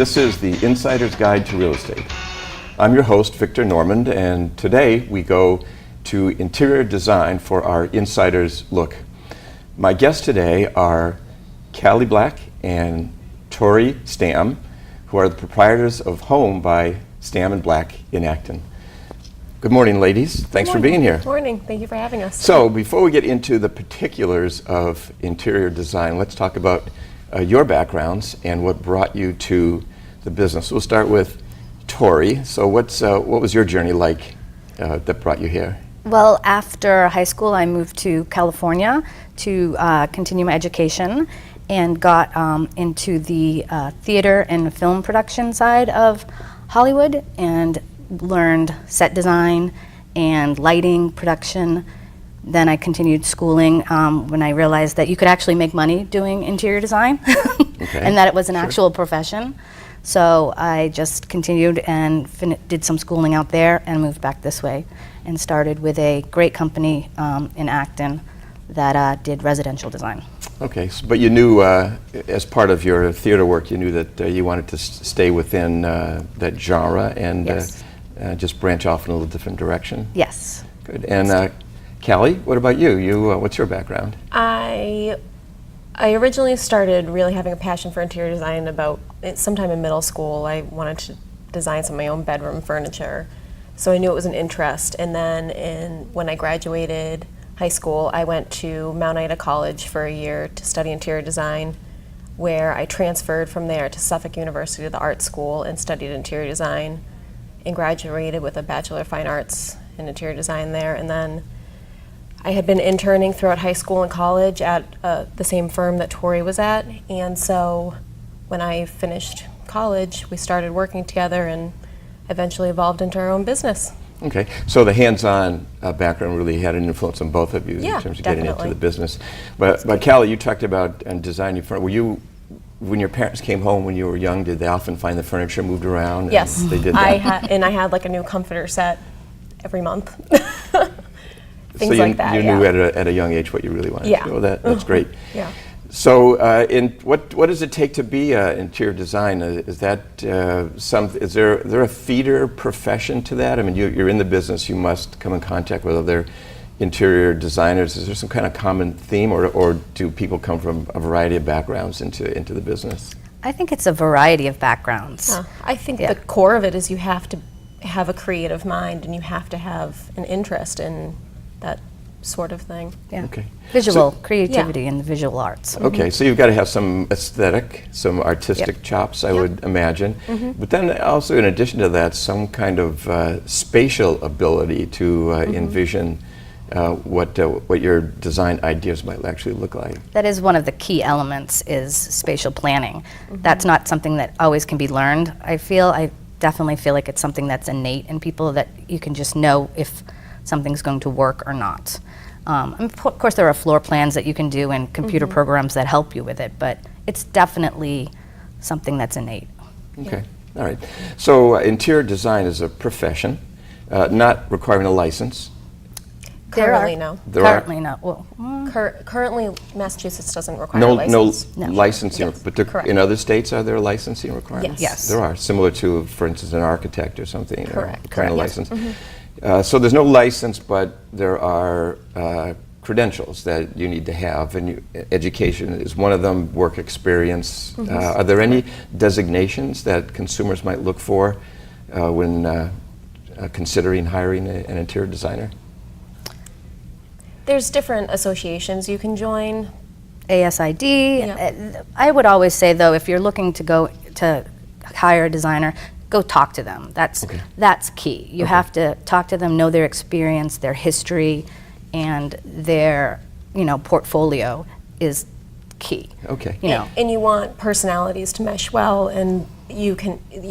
This is the Insider's Guide to Real Estate. I'm your host, Victor Normand, and today we go to interior design for our Insider's Look. My guests today are Cali Black and Tory Stamm, who are the proprietors of Home by Stamm and Black in Acton. Good morning, ladies. Thanks for being here. Good morning. Thank you for having us. So, before we get into the particulars of interior design, let's talk about your backgrounds and what brought you to the business. We'll start with Tory. So, what was your journey like that brought you here? Well, after high school, I moved to California to continue my education and got into the theater and film production side of Hollywood and learned set design and lighting production. Then I continued schooling when I realized that you could actually make money doing interior design and that it was an actual profession. So I just continued and did some schooling out there and moved back this way and started with a great company in Acton that did residential design. Okay, but you knew, as part of your theater work, you knew that you wanted to stay within that genre and just branch off in a little different direction? Yes. Good. And Cali, what about you? What's your background? I originally started really having a passion for interior design about sometime in middle school. I wanted to design some of my own bedroom furniture, so I knew it was an interest. And then when I graduated high school, I went to Mount Ida College for a year to study interior design, where I transferred from there to Suffolk University to the art school and studied interior design and graduated with a Bachelor of Fine Arts in interior design there. And then I had been interning throughout high school and college at the same firm that Tory was at, and so when I finished college, we started working together and eventually evolved into our own business. Okay, so the hands-on background really had an influence on both of you in terms of definitely. getting into the business. But Cali, you talked about designing furniture. Were you, when your parents came home when you were young, did they often find the furniture moved around? Yes, they did that? I had like a new comforter set every month. Things so like that. You knew at a young age what you really wanted to do. That's great. Yeah. So, what does it take to be interior design? Is that is there a feeder profession to that? I mean, you're in the business. You must come in contact with other interior designers. Is there some kind of common theme, or do people come from a variety of backgrounds into the business? I think it's a variety of backgrounds. I think the core of it is you have to have a creative mind and you have to have an interest in that sort of thing. Yeah. Okay. Visual creativity in the visual arts. Okay, so you've got to have some aesthetic, some artistic chops, I would imagine. But then also, in addition to that, some kind of spatial ability to envision what your design ideas might actually look like. That is one of the key elements, is spatial planning. That's not something that always can be learned, I feel. I definitely feel like it's something that's innate in people, that you can just know if something's going to work or not. Of course, there are floor plans that you can do and computer programs that help you with it, but it's definitely something that's innate. Okay, all right. So interior design is a profession, not requiring a license. Currently, no. Currently, no. Well, Currently, Massachusetts doesn't require a license. No licensing. Yes. But in other states, are there licensing requirements? Yes. There are, similar to, for instance, an architect or something. Correct. Kind of license. So there's no license, but there are credentials that you need to have, and education is one of them, work experience. Are there any designations that consumers might look for when considering hiring an interior designer? There's different associations you can join. ASID. I would always say, though, if you're looking to go to hire a designer, go talk to them. That's key. You have to talk to them, know their experience, their history, and their portfolio is key. Okay. And you want personalities to mesh well, and you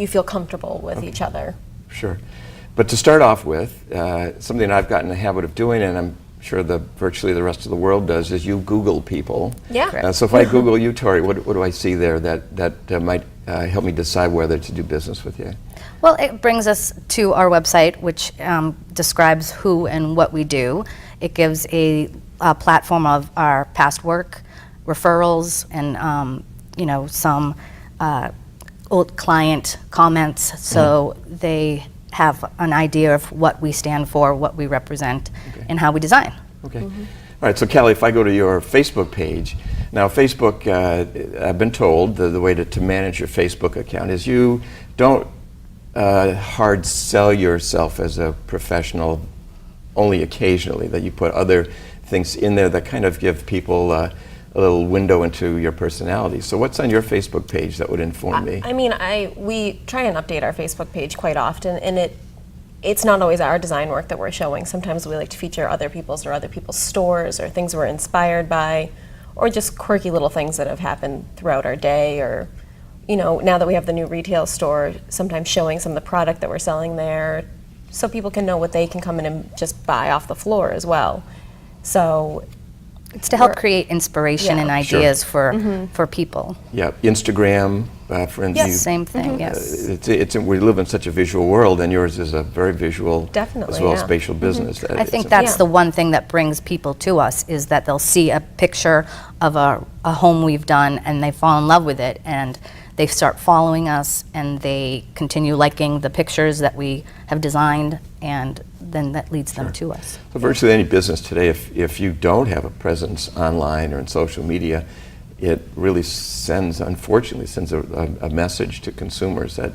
feel comfortable with each other. Sure. But to start off with, something I've gotten in the habit of doing, and I'm sure virtually the rest of the world does, is you Google people. Yeah. So if I Google you, Tory, what do I see there that might help me decide whether to do business with you? Well, it brings us to our website, which describes who and what we do. It gives a platform of our past work, referrals, and some old client comments, so they have an idea of what we stand for, what we represent, and how we design. Okay. All right, so Cali, if I go to your Facebook page, now Facebook, I've been told the way to manage your Facebook account is you don't hard sell yourself as a professional only occasionally, that you put other things in there that kind of give people a little window into your personality. So what's on your Facebook page that would inform me? I mean, we try and update our Facebook page quite often, and it's not always our design work that we're showing. Sometimes we like to feature other people's stores or things we're inspired by, or just quirky little things that have happened throughout our day, or, you know, now that we have the new retail store, sometimes showing some of the product that we're selling there so people can know what they can come in and just buy off the floor as well. So It's to help create inspiration Yeah. and ideas for people. Yeah, Instagram, for instance. Yes. Same thing, yes. We live in such a visual world, and yours is a very visual, Definitely, as well as yeah. spatial business. I think that's the one thing that brings people to us, is that they'll see a picture of a home we've done and they fall in love with it, and they start following us and they continue liking the pictures that we have designed, and then that leads them to us. So virtually any business today, if you don't have a presence online or in social media, it really unfortunately sends a message to consumers that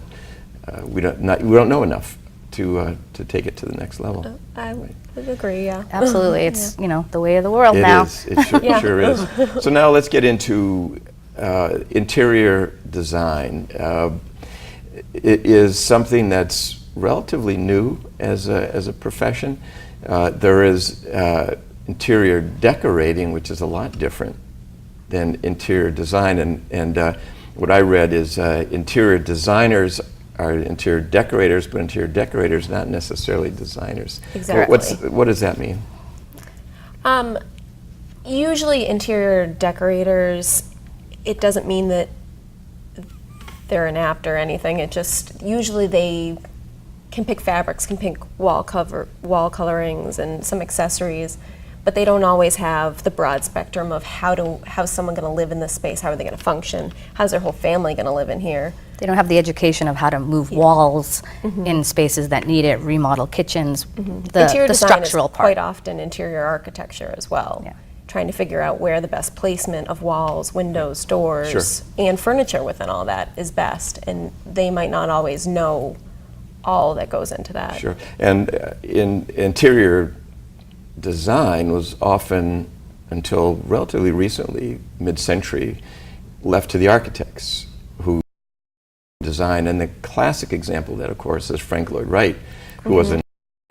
we don't know enough to take it to the next level. I would agree, yeah. Absolutely, it's the way of the world It now. is. It sure is. So now let's get into interior design. It is something that's relatively new as a profession. There is interior decorating, which is a lot different than interior design. And what I read is interior designers are interior decorators, but interior decorators not necessarily designers. Exactly. What does that mean? Usually interior decorators, it doesn't mean that they're inept or anything. It just, usually they can pick fabrics, can pick wall colorings and some accessories, but they don't always have the broad spectrum of how's someone going to live in this space, how are they going to function, how's their whole family going to live in here. They don't have the education of how to move walls in spaces that need it, remodel kitchens, Interior the design structural is part. quite often interior architecture as well. Yeah. Trying to figure out where the best placement of walls, windows, doors, Sure. and furniture within all that is best, and they might not always know all that goes into that. Sure. And in interior design was often, until relatively recently, mid-century, left to the architects who design. And the classic example of that, of course, is Frank Lloyd Wright, who was an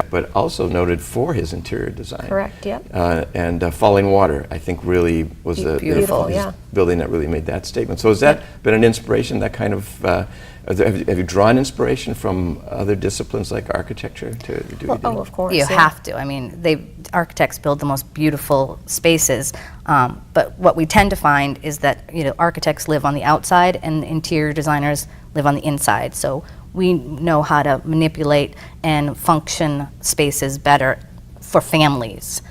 but also noted for his interior design. Correct, yep. And Falling Water, I think, really was Beautiful, his yeah. building that really made that statement. So has that been an inspiration, that kind of, have you drawn inspiration from other disciplines like architecture to do what you do? Oh, of course. You yeah. have to. I mean, architects build the most beautiful spaces, but what we tend to find is that architects live on the outside and interior designers live on the inside. So we know how to manipulate and function spaces better for families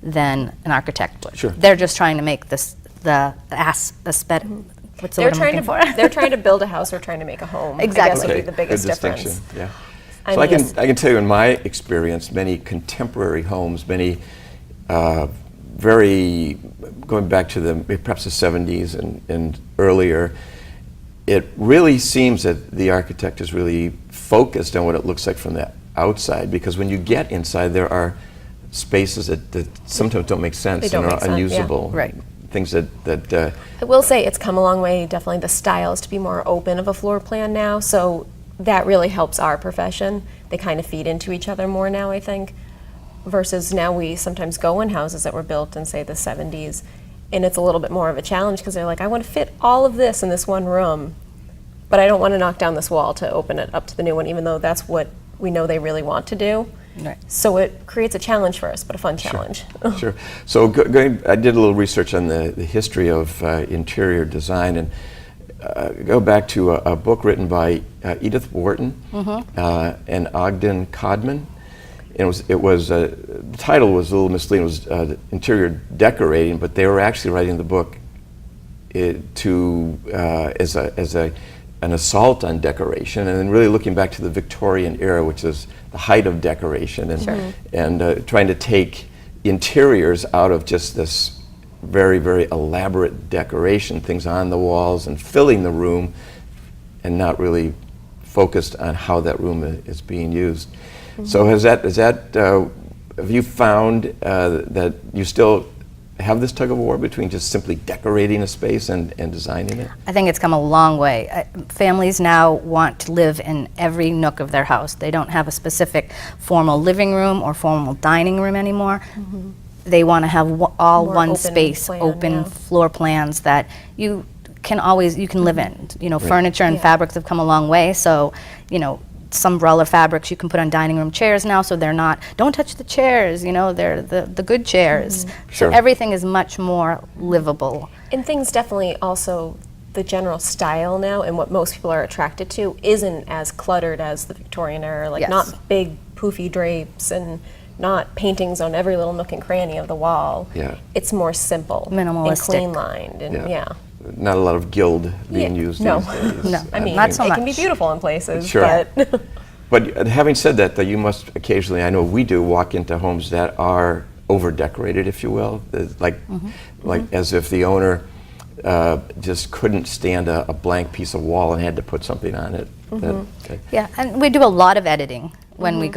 than an architect would. Sure. They're just trying to make aesthetic. What's the word I'm looking for? They're trying to build a house or trying to make a home. Exactly. I guess would be the biggest good distinction. difference. Yeah. I So I mean, can tell you, in my experience, many contemporary homes, many very going back to perhaps the 70s and earlier, it really seems that the architect is really focused on what it looks like from the outside, because when you get inside, there are spaces that sometimes don't make sense They don't and make are sense, yeah. unusable. Right. Things that I will say it's come a long way. Definitely the style is to be more open of a floor plan now, so that really helps our profession. They kind of feed into each other more now, I think, versus now we sometimes go in houses that were built in, say, the 70s, and it's a little bit more of a challenge because they're like, I want to fit all of this in this one room, but I don't want to knock down this wall to open it up to the new one, even though that's what we know they really want to do. Right. So it creates a challenge for us, but a fun challenge. Sure. So I did a little research on the history of interior design, and go back to a book written by Edith Wharton and Ogden Codman. And the title was a little misleading. It was interior decorating, but they were actually writing the book as a an assault on decoration, and then really looking back to the Victorian era, which is the height of decoration, and trying to take interiors out of just this very, very elaborate decoration, things on the walls and filling the room, and not really focused on how that room is being used. So have you found that you still have this tug of war between just simply decorating a space and designing it? I think it's come a long way. Families now want to live in every nook of their house. They don't have a specific formal living room or formal dining room anymore. They want to have all More one open space, plan, open yeah. floor plans that you can live in. You know, furniture and Yeah. fabrics have come a long way, so, you know, some umbrella fabrics you can put on dining room chairs now, so they're not, don't touch the chairs, you know, they're the good chairs. Sure. So everything is much more livable. And things definitely also, the general style now and what most people are attracted to isn't as cluttered as the Victorian era, like Yes. not big poofy drapes and not paintings on every little nook and cranny of the wall. Yeah. It's more simple. Minimalistic. And clean lined and yeah. Not a lot of gild being used No. these days. No. I mean, Not so it can be much. beautiful in places, Sure. but But having said that, though, you must occasionally, I know we do, walk into homes that are over-decorated, if you will, like as if the owner just couldn't stand a blank piece of wall and had to put something on it. Okay. Yeah, and we do a lot of editing when we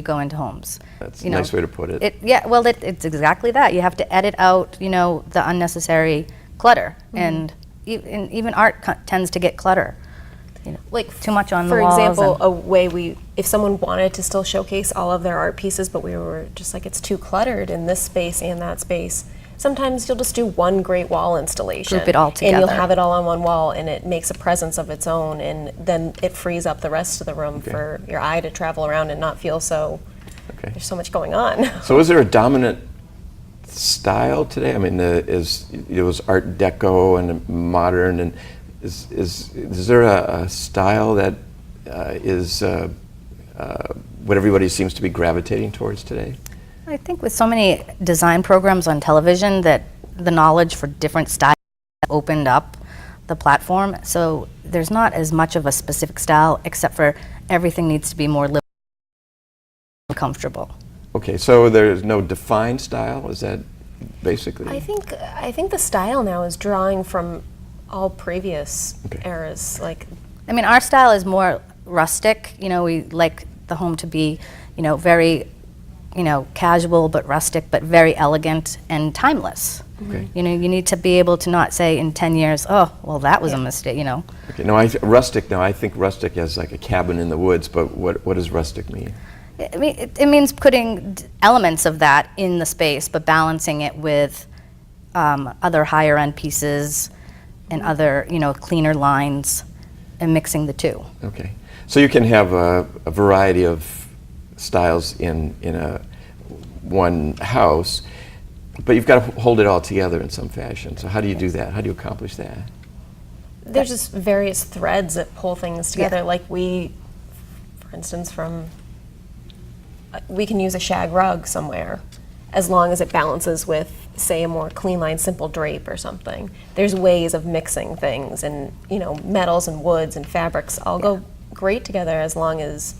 go into homes. That's You a know, nice way to put it. It's exactly that. You have to edit out, you know, the unnecessary clutter, and even art tends to get clutter. You know, like too much on the for walls. example, and- a way if someone wanted to still showcase all of their art pieces, but we were just like, it's too cluttered in this space and that space. Sometimes you'll just do one great wall installation. Group it all And you'll together. have it all on one wall, and it makes a presence of its own, and then it frees up the rest of the room for your eye to travel around and not feel so, Okay. there's so much going on. So is there a dominant style today? I mean, it was Art Deco and modern, and is there a style that is what everybody seems to be gravitating towards today? I think with so many design programs on television that the knowledge for different styles opened up the platform, so there's not as much of a specific style, except for everything needs to be more livable and comfortable. Okay, so there's no defined style, is that basically? I think the style now is drawing from all previous eras. Like, I mean, our style is more rustic. You know, we like the home to be, you know, very, you know, casual but rustic, but very elegant and timeless. Okay. You know, you need to be able to not say in 10 years, oh, well, that was a mistake, you know. Okay, no, rustic. Now I think rustic as like a cabin in the woods, but what does rustic mean? I mean, it means putting elements of that in the space, but balancing it with other higher end pieces and other, you know, cleaner lines, and mixing the two. Okay, so you can have a variety of styles in one house, but you've got to hold it all together in some fashion. So how do you do that? How do you accomplish that? there's just various threads that pull things together. Like we, for instance, we can use a shag rug somewhere as long as it balances with, say, a more clean line, simple drape or something. There's ways of mixing things, and metals and woods and fabrics all go great together as long as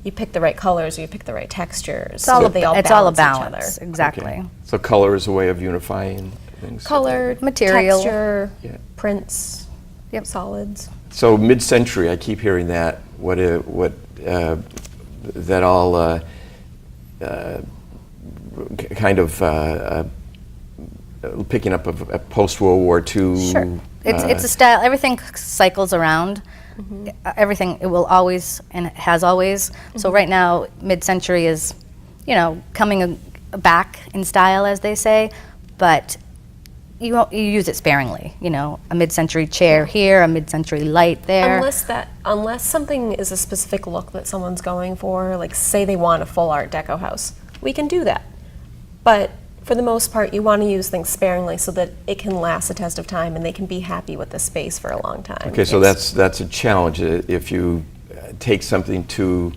you pick the right colors or you pick the right textures. It's all, they all it's all a balance each balance, other. exactly. Okay. So color is a way of unifying things. Color, Material. texture, Yeah. prints, Yep. solids. So mid-century, I keep hearing that. That all kind of picking up of post-World War II. Sure. It's a style. Everything cycles around. Everything, it will always, and it has always. So right now, mid-century is, coming back in style, as they say, but you use it sparingly. A mid-century chair here, a mid-century light there. Unless something is a specific look that someone's going for, like say they want a full Art Deco house, we can do that. But for the most part, you want to use things sparingly so that it can last the test of time and they can be happy with the space for a long time. Okay, so that's a challenge. If you take something to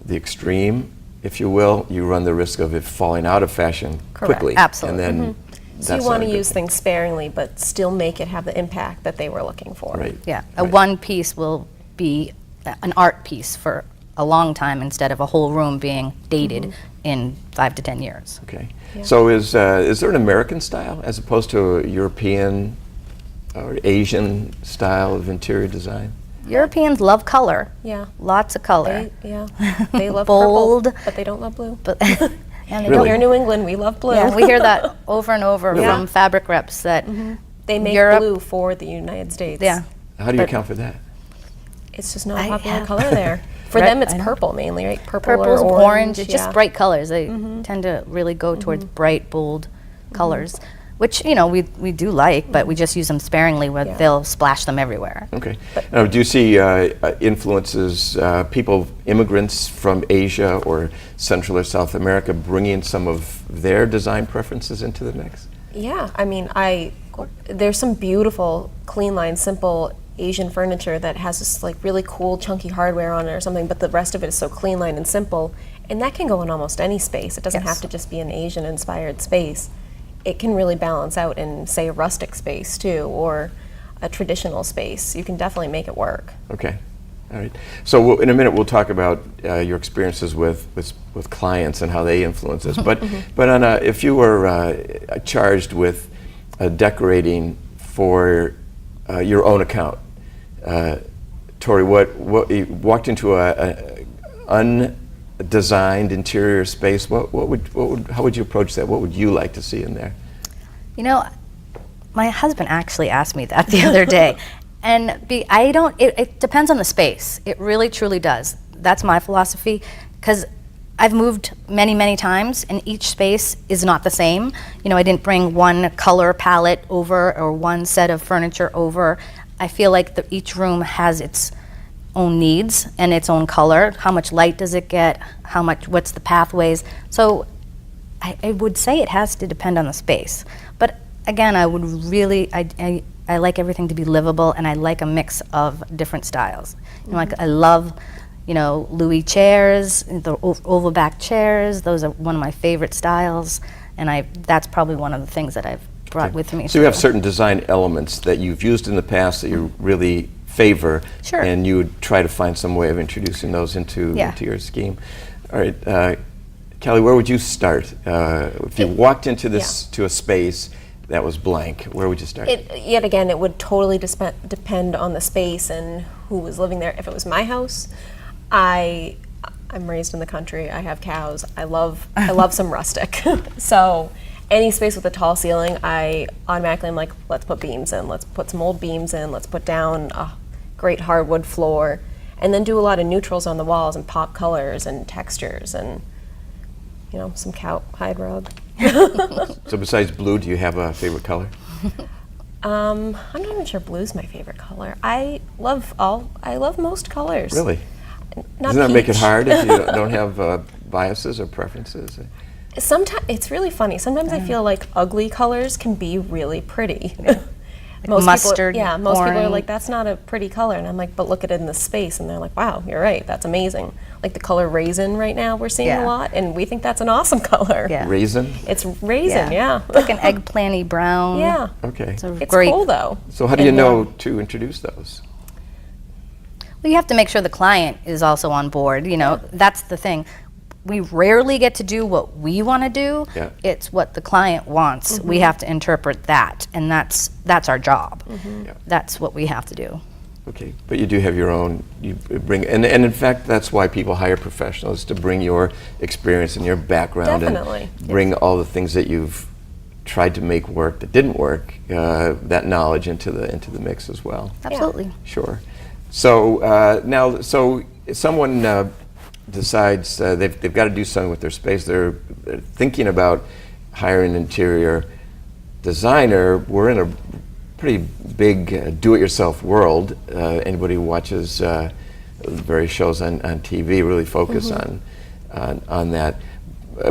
the extreme, if you will, you run the risk of it falling out of fashion quickly. Absolutely. And then So you want to use things sparingly, but still make it have the impact that they were looking for. Right. Yeah, a one piece will be an art piece for a long time instead of a whole room being dated in 5 to 10 years. Okay. Yeah. So is there an American style as opposed to a European or Asian style of interior design? Europeans love color. Yeah. Lots of color. They love Bold. purple, but they don't love blue. But and they Really? Here in New England, we love blue. Yeah, we hear that over and over Yeah. from fabric reps that They make Europe- blue for the United States. Yeah. How do you But- account for that? It's just not a I popular have- color there. For Right, them, it's I know. purple mainly, right? Purples, or orange, it's just yeah. bright colors. They tend to really go towards bright, bold colors, which, you know, we do like, but we just use them sparingly where Yeah. they'll splash them everywhere. Okay. Now, do you see influences, immigrants from Asia or Central or South America bringing some of their design preferences into the mix? Yeah, I mean, there's some beautiful, clean line, simple Asian furniture that has this like really cool chunky hardware on it or something, but the rest of it is so clean line and simple, and that can go in almost any space. It doesn't Yes. have to just be an Asian inspired space. It can really balance out in, say, a rustic space too, or a traditional space. You can definitely make it work. Okay. All right. So in a minute we'll talk about your experiences with clients and how they influence us. But if you were charged with decorating for your own account, Tory, what you walked into a undesigned interior space, how would you approach that? What would you like to see in there? You know, my husband actually asked me that the other day. And it depends on the space. It really, truly does. That's my philosophy, because I've moved many, many times, and each space is not the same. You know, I didn't bring one color palette over or one set of furniture over. I feel like each room has its own needs and its own color. How much light does it get? What's the pathways? So I would say it has to depend on the space. But again, I would really, I like everything to be livable, and I like a mix of different styles. You know, like I love, you know, Louis chairs, the oval back chairs. Those are one of my favorite styles, and that's probably one of the things that I've brought with me. So you have certain design elements that you've used in the past that you really favor, Sure. and you would try to find some way of introducing those into your scheme. All right, Kelly, where would you start if you walked into to a space that was blank? Where would you start? Yet again, it would totally depend on the space and who was living there. If it was my house, I'm raised in the country. I have cows. I love some rustic. So any space with a tall ceiling, I automatically am like, let's put beams in. Let's put some old beams in. Let's put down a great hardwood floor, and then do a lot of neutrals on the walls and pop colors and textures and, you know, some cow hide rug. So besides blue, do you have a favorite color? I'm not even sure blue's my favorite color. I love most colors. Really? Not Doesn't that make it peach. hard if you don't have biases or preferences? Sometimes it's really funny. Sometimes I feel like ugly colors can be really pretty. Mustard, most people are orange. like, that's not a pretty color, and I'm like, but look at it in the space, and they're like, wow, you're right, that's amazing. Like the color raisin right now, we're seeing Yeah. a lot, and we think that's an awesome color. Yeah. Raisin? It's raisin, yeah. Like an eggplanty brown. Yeah. Okay. It's a It's great. cool though. So how do you And, know to introduce those? Well, you have to make sure the client is also on board. You know, that's the thing. We rarely get to do what we want to do. Yeah. It's what the client wants. We have to interpret that, and that's our job. Yeah. That's what we have to do. Okay, but you do have your own, you bring, and in fact, that's why people hire professionals, to bring your experience and your background Definitely. and bring all the things that you've tried to make work that didn't work, that knowledge into the mix as well. Absolutely. Sure. So so if someone decides they've got to do something with their space, they're thinking about hiring an interior designer. We're in a pretty big do-it-yourself world. Anybody who watches various shows on TV really focus on that.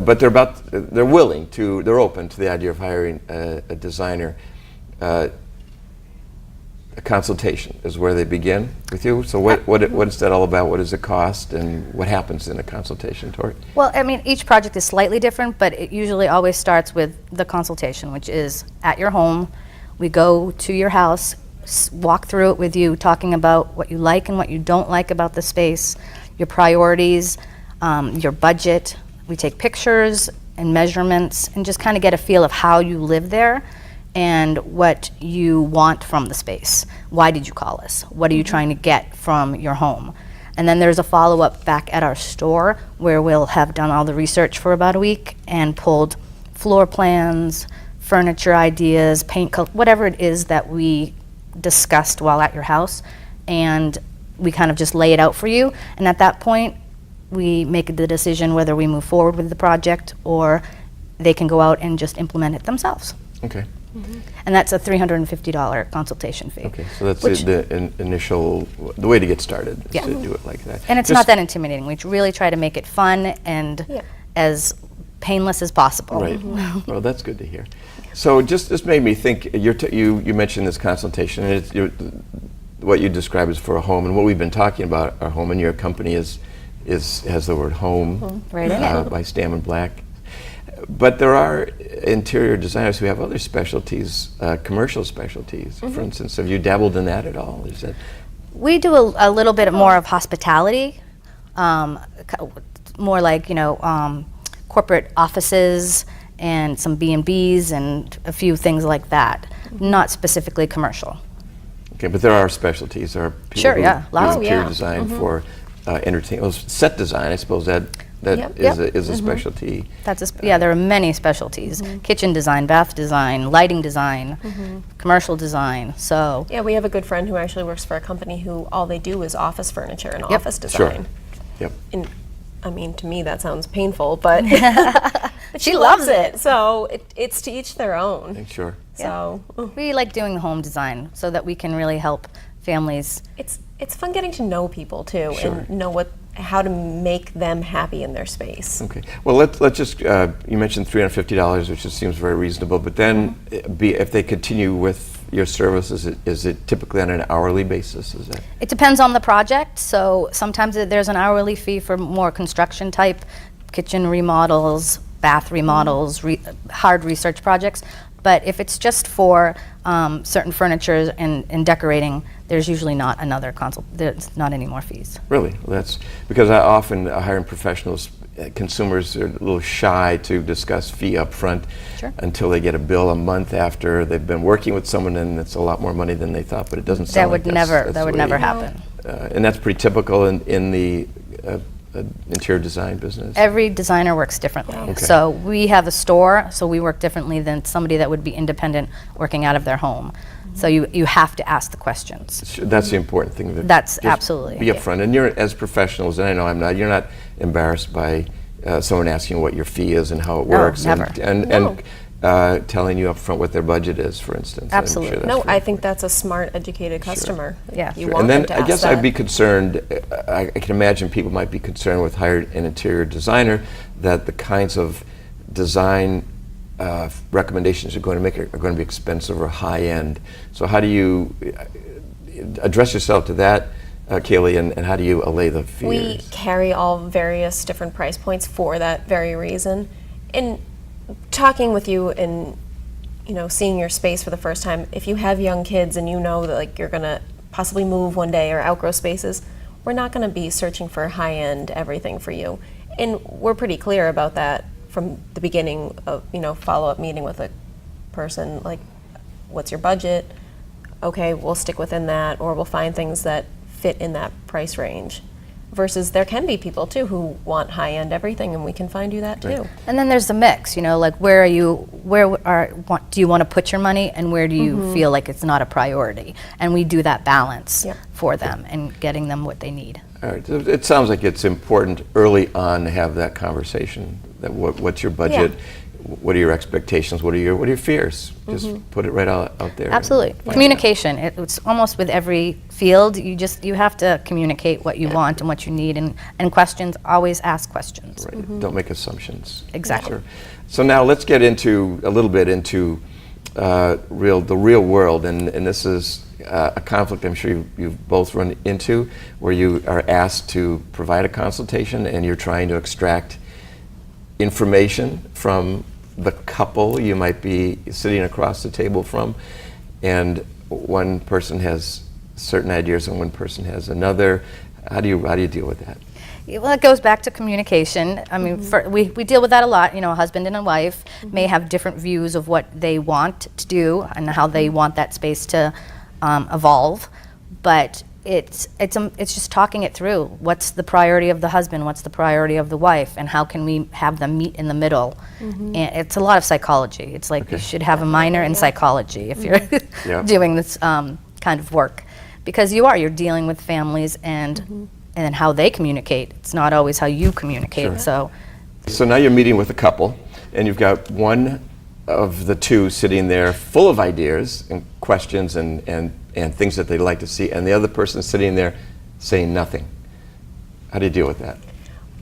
But they're open to the idea of hiring a designer. a consultation is where they begin with you. So what is that all about? What does it cost, and what happens in a consultation, Tori? Well, I mean, each project is slightly different, but it usually always starts with the consultation, which is at your home. We go to your house, walk through it with you, talking about what you like and what you don't like about the space, your priorities, your budget. We take pictures and measurements and just kind of get a feel of how you live there and what you want from the space. Why did you call us? What are you trying to get from your home? And then there's a follow-up back at our store where we'll have done all the research for about a week and pulled floor plans, furniture ideas, paint color, whatever it is that we discussed while at your house, and we kind of just lay it out for you. And at that point, we make the decision whether we move forward with the project or they can go out and just implement it themselves. Okay. And that's a $350 consultation fee. Okay, so that's the initial, the way to get started, is Yeah. to do it like that. And it's Just- not that intimidating. We really try to make it fun and Yeah. as painless as possible. Right. Well, that's good to hear. So this made me think, you mentioned this consultation, and what you describe is for a home, and what we've been talking about, our home, and your company has the word home Right in it. by Stamm and Black. But there are interior designers who have other specialties, commercial specialties. For instance, have you dabbled in that at all? Is that We do a little bit more of hospitality, more like, corporate offices and some B&Bs and a few things like that, not specifically commercial. okay? But there are specialties. There are people Sure, who yeah, do lots. interior Yeah. design for entertainment. Well, set design, I suppose that Yep. is a specialty. There are many specialties: kitchen design, bath design, lighting design, commercial design. So Yeah, we have a good friend who actually works for a company who all they do is office furniture and Yep. office Sure. design. Yep. And I mean, to me, that sounds painful, but, but She she loves loves it. So it's to each their own. Sure. So we like doing the home design so that we can really help families. it's fun getting to know people too Sure. and know how to make them happy in their space. Okay. Well, let's just, you mentioned $350, which just seems very reasonable, but then if they continue with your services, is it typically on an hourly basis? Is that? It depends on the project. So sometimes there's an hourly fee for more construction type, kitchen remodels, bath remodels, hard research projects. But if it's just for certain furniture and decorating, there's usually not there's not any more fees. Really? Well, that's because I often hiring professionals, consumers are a little shy to discuss fee up front until they get a bill a month after they've been working with someone, and it's a lot more money than they thought, but it doesn't sound like that's That would the never way- happen. And that's pretty typical in the interior design business. Every designer works differently. Okay. So we have a store, so we work differently than somebody that would be independent working out of their home. So you have to ask the questions. That's the important thing. That's just absolutely. Be upfront, and you're as professionals, and I know I'm not. You're not embarrassed by someone asking what your fee is and how it works, never. and telling you up front what their budget is, for instance. I'm Absolutely. sure that's No, very I think that's a smart, educated customer. Yeah. You Sure. want And then them to I ask guess that. I'd be concerned, I can imagine people might be concerned with hiring an interior designer that the kinds of design recommendations you're going to make are going to be expensive or high end. So how do you address yourself to that, Kaylee, and how do you allay the fears? We carry all various different price points for that very reason. And talking with you and seeing your space for the first time, if you have young kids and you know that like you're gonna possibly move one day or outgrow spaces, we're not gonna be searching for high-end everything for you. And we're pretty clear about that from the beginning of follow-up meeting with a person, like what's your budget? Okay, we'll stick within that, or we'll find things that fit in that price range. Versus there can be people too who want high-end everything, and we can find you that too. And then there's the mix, like where do you want to put your money, and where do you feel like it's not a priority? And we do that balance Yep. for them and getting them what they need. All right. It sounds like it's important early on to have that conversation. That what's your budget? What are your expectations? What are your fears? Just put it right out there. Absolutely. Communication. It's almost with every field. You have to communicate what you want and what you need, and questions. Always ask questions. Right. Don't make assumptions. Exactly. Sure. So now let's get into a little bit into the real world, and this is a conflict I'm sure you've both run into, where you are asked to provide a consultation and you're trying to extract information from the couple you might be sitting across the table from, and one person has certain ideas and one person has another. How do you deal with that? Well, it goes back to communication. I mean, we deal with that a lot. You know, a husband and a wife may have different views of what they want to do and how they want that space to evolve, but it's just talking it through. What's the priority of the husband? What's the priority of the wife? And how can we have them meet in the middle? And it's a lot of psychology. It's like you should have a minor in psychology if you're doing this kind of work, because you're dealing with families and how they communicate. It's not always how you communicate. Sure. So now you're meeting with a couple, and you've got one of the two sitting there full of ideas and questions and things that they'd like to see, and the other person sitting there saying nothing. How do you deal with that?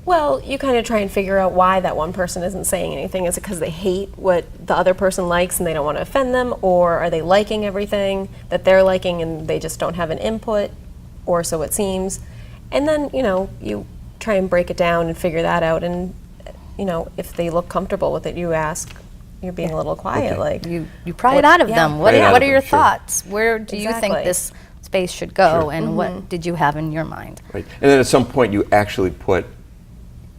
Well, you kind of try and figure out why that one person isn't saying anything. Is it because they hate what the other person likes and they don't want to offend them, or are they liking everything that they're liking and they just don't have an input, or so it seems. And then, you try and break it down and figure that out, and, if they look comfortable with it, you ask, you're being a little quiet, like... You pry it out of them. What are your thoughts? Where do you think Exactly. this space should go, and what did you have in your mind? Right. And then at some point you actually put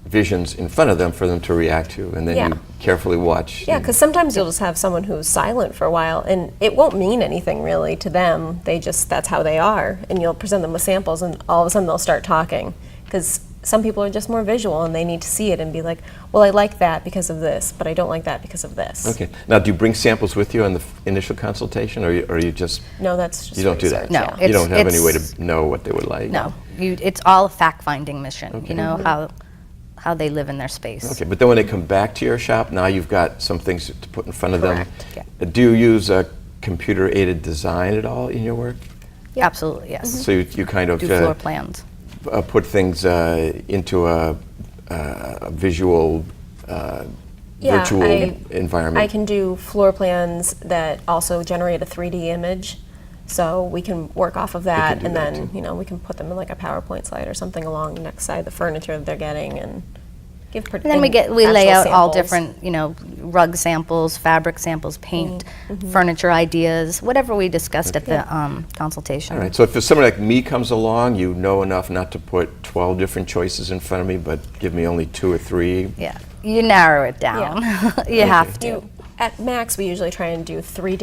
visions in front of them for them to react to, and then you carefully watch. Yeah, because sometimes you'll just have someone who's silent for a while, and it won't mean anything really to them. That's how they are, and you'll present them with samples, and all of a sudden they'll start talking, because some people are just more visual, and they need to see it and be like, well, I like that because of this, but I don't like that because of this. Okay. Now, do you bring samples with you on the initial consultation, or you just... No, that's just You don't do research, that? No, You don't have any way to know what they would like? No, it's all a fact-finding mission, how they live in their space. Okay, but then when they come back to your shop, now you've got some things to put in front of Correct. them. Yeah. Do you use computer-aided design at all in your work? Yeah. Absolutely, yes. So you kind of Do floor plans. Put things into a visual, virtual environment. I can do floor plans that also generate a 3D image, so we can work off of that, and then we can put them in like a PowerPoint slide or something along next side the furniture that they're getting, and give. And then we lay out all samples. different rug samples, fabric samples, paint, furniture ideas, whatever we discussed at the consultation. All right. So if somebody like me comes along, you know enough not to put 12 different choices in front of me, but give me only 2 or 3. Yeah, you narrow it down. You have to. At max, we usually try and do 3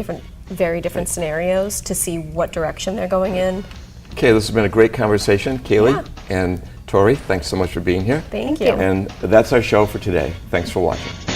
very different scenarios to see what direction they're going in. Okay, this has been a great conversation. Kaylee and Tory, thanks so much for being here. Thank you. And that's our show for today. Thanks for watching.